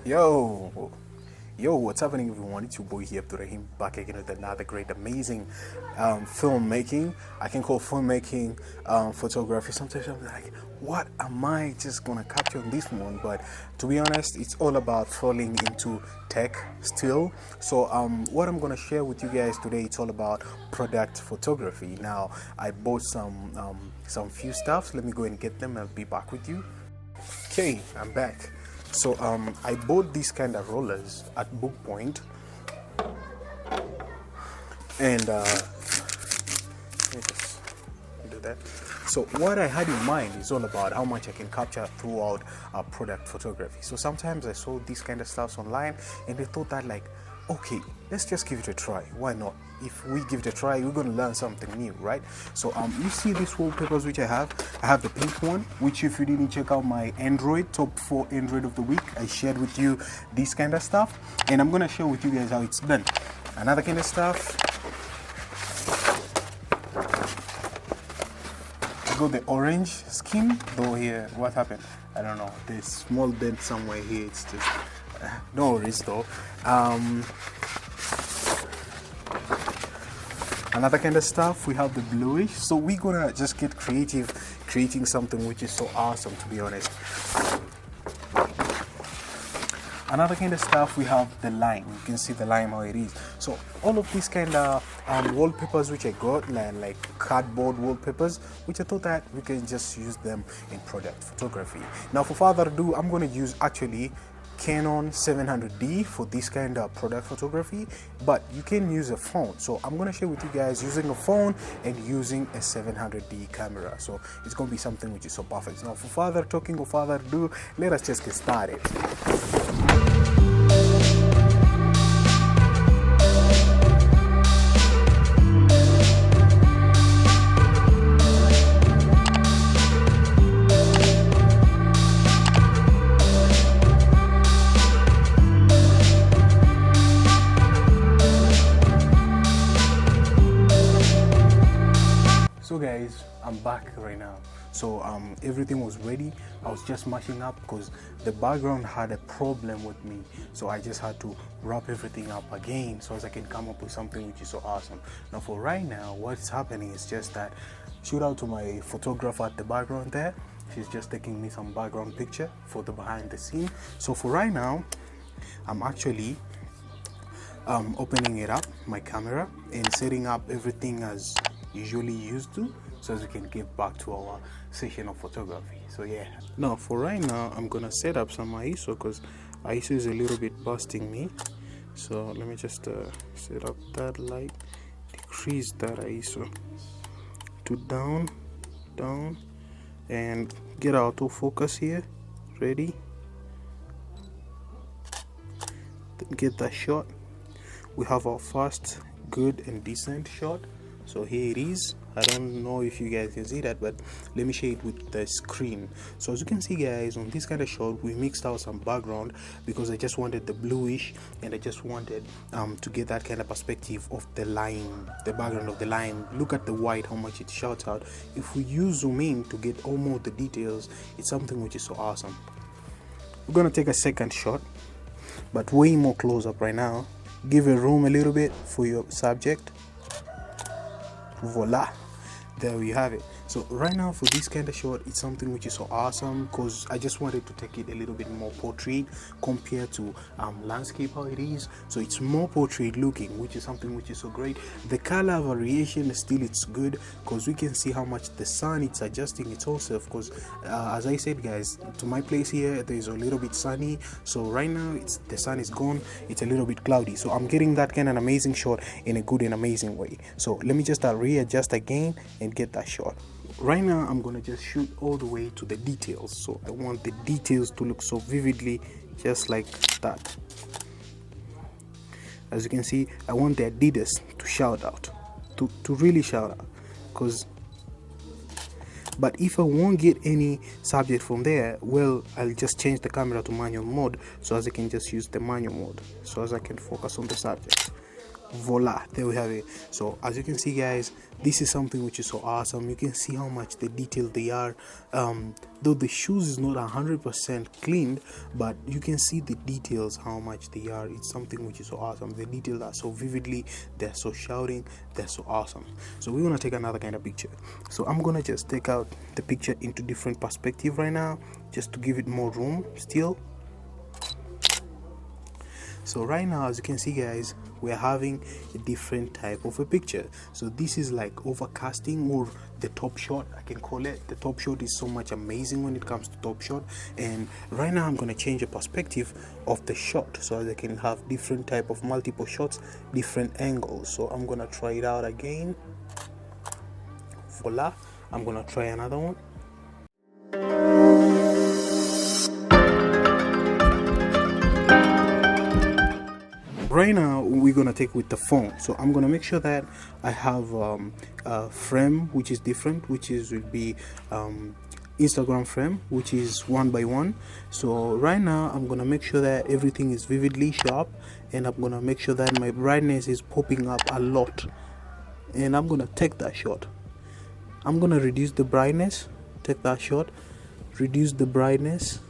Yo, what's happening, everyone? It's your boy here, Abdurrahim, back again with another great, amazing filmmaking. I can call filmmaking photography. Sometimes I'm like, what am I just gonna capture on this one? But to be honest, it's all about falling into tech still. So, what I'm gonna share with you guys today, it's all about product photography. Now, I bought some few stuff. Let me go and get them. I'll be back with you. Okay, I'm back. So I bought these kind of rollers at Book Point, and let me just do that. So what I had in mind is all about how much I can capture throughout product photography. So sometimes I saw these kind of stuffs online, and I thought that like, okay, let's just give it a try. Why not? If we give it a try, we're going to learn something new, right? So you see these wallpapers which I have the pink one, which if you didn't check out my Android top 4 Android of the week, I shared with you this kind of stuff, and I'm going to share with you guys how it's done. Another kind of stuff, I got the orange skin, though here, what happened? I don't know, there's small dent somewhere here, it's just, no worries though. Another kind of stuff, we have the bluish, so we're gonna just get creative creating something which is so awesome, to be honest. Another kind of stuff, we have the lime. You can see the lime how it is. So all of these kind of wallpapers which I got, like cardboard wallpapers, which I thought that we can just use them in product photography. Now for further ado, I'm going to use actually Canon 700D for this kind of product photography, but you can use a phone. So I'm going to share with you guys using a phone and using a 700D camera. So it's going to be something which is so perfect. Now for further talking or further ado, let us just get started. So guys, I'm back right now. So everything was ready. I was just mashing up because the background had a problem with me, so I just had to wrap everything up again so as I can come up with something which is so awesome. Now for right now, what's happening is just that, shout out to my photographer at the background there. She's just taking me some background picture for the behind the scene. So for right now, I'm actually opening it up, my camera, and setting up everything as usually used to, so as we can get back to our session of photography. So yeah, now for right now, I'm gonna set up some ISO because ISO is a little bit busting me. So let me just set up that light, decrease that ISO to down, and get autofocus here. Ready? Then get that shot. We have our first good and decent shot. So here it is. I don't know if you guys can see that, but let me share it with the screen. So as you can see guys, on this kind of shot, we mixed out some background because I just wanted the bluish, and I just wanted to get that kind of perspective of the lime, the background of the lime. Look at the white, how much it shouts out. If we use zoom in to get almost the details, it's something which is so awesome. We're gonna take a second shot, but way more close up right now. Give a room a little bit for your subject. Voila, there we have it. So right now for this kind of shot, it's something which is so awesome because I just wanted to take it a little bit more portrait compared to landscape how it is. So it's more portrait looking, which is something which is so great. The color variation still, it's good because we can see how much the sun, it's adjusting its own self, because as I said guys, to my place here there's a little bit sunny. So right now the sun is gone, it's a little bit cloudy, so I'm getting that kind of amazing shot in a good and amazing way. So let me just readjust again and get that shot. Right now I'm gonna just shoot all the way to the details. So I want the details to look so vividly, just like that. As you can see, I want the Adidas to shout out, to really shout out, but if I won't get any subject from there, well, I'll just change the camera to manual mode, so as I can just use the manual mode, so as I can focus on the subject. Voila, there we have it. So as you can see guys, this is something which is so awesome. You can see how much the detail they are. Though the shoes is not 100% cleaned, but you can see the details, how much they are. It's something which is so awesome. The details are so vividly, they're so shouting, they're so awesome. So we're gonna take another kind of picture. So I'm gonna just take out the picture into different perspective right now, just to give it more room still. So right now, as you can see guys, we're having a different type of a picture. So this is like overcasting, or the top shot, I can call it. The top shot is so much amazing when it comes to top shot. And right now I'm going to change the perspective of the shot so that I can have different type of multiple shots, different angles. So I'm going to try it out again. Voila, I'm going to try another one. Right now we're gonna take with the phone, so I'm gonna make sure that I have a frame which is different, which is will be Instagram frame, which is 1:1. So right now I'm gonna make sure that everything is vividly sharp, and I'm gonna make sure that my brightness is popping up a lot, and I'm gonna take that shot. I'm gonna reduce the brightness, take that shot, reduce the brightness,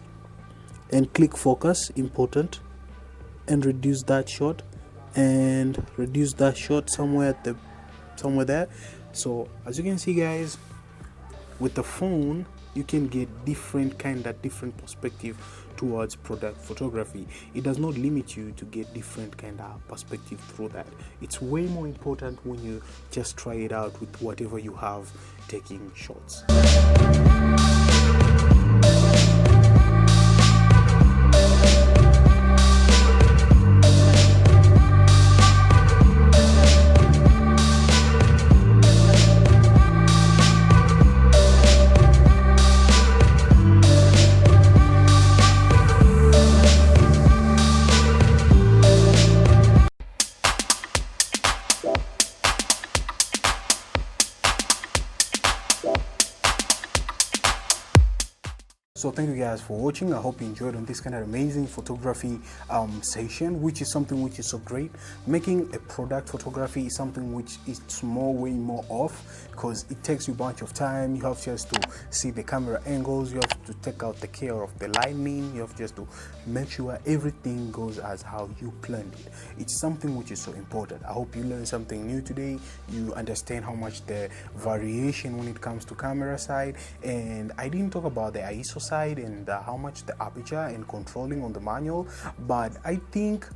and click focus, important, and reduce that shot, and reduce that shot somewhere there. So as you can see guys, with the phone you can get different perspective towards product photography. It does not limit you to get different kind of perspective through that. It's way more important when you just try it out with whatever you have taking shots. So thank you guys for watching. I hope you enjoyed on this kind of amazing photography session, which is something which is so great. Making a product photography is something which is way more off, because it takes you a bunch of time. You have just to see the camera angles, you have to take out the care of the lighting, you have just to make sure everything goes as how you planned it. It's something which is so important. I hope you learned something new today. You understand how much the variation when it comes to camera side, and I didn't talk about the ISO side and how much the aperture and controlling on the manual, but I think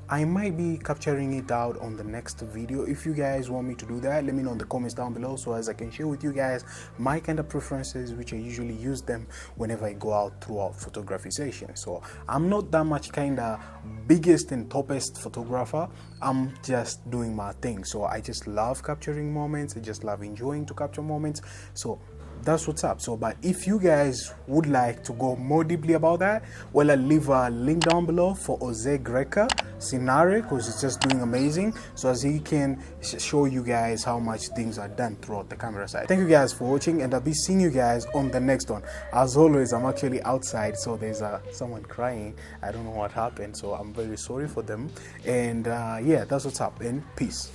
I might be capturing it out on the next video. If you guys want me to do that, let me know in the comments down below, so as I can share with you guys my kind of preferences, which I usually use them whenever I go out throughout photography sessions. So I'm not that much kind of biggest and toppest photographer. I'm just doing my thing. So I just love capturing moments. I just love enjoying to capture moments. So that's what's up. So but if you guys would like to go more deeply about that, well, I'll leave a link down below for Jose Greca scenario, because it's just doing amazing, so as he can show you guys how much things are done throughout the camera side. Thank you guys for watching, and I'll be seeing you guys on the next one. As always, I'm actually outside, so there's someone crying. I don't know what happened, so I'm very sorry for them. And yeah, that's what's up, and peace.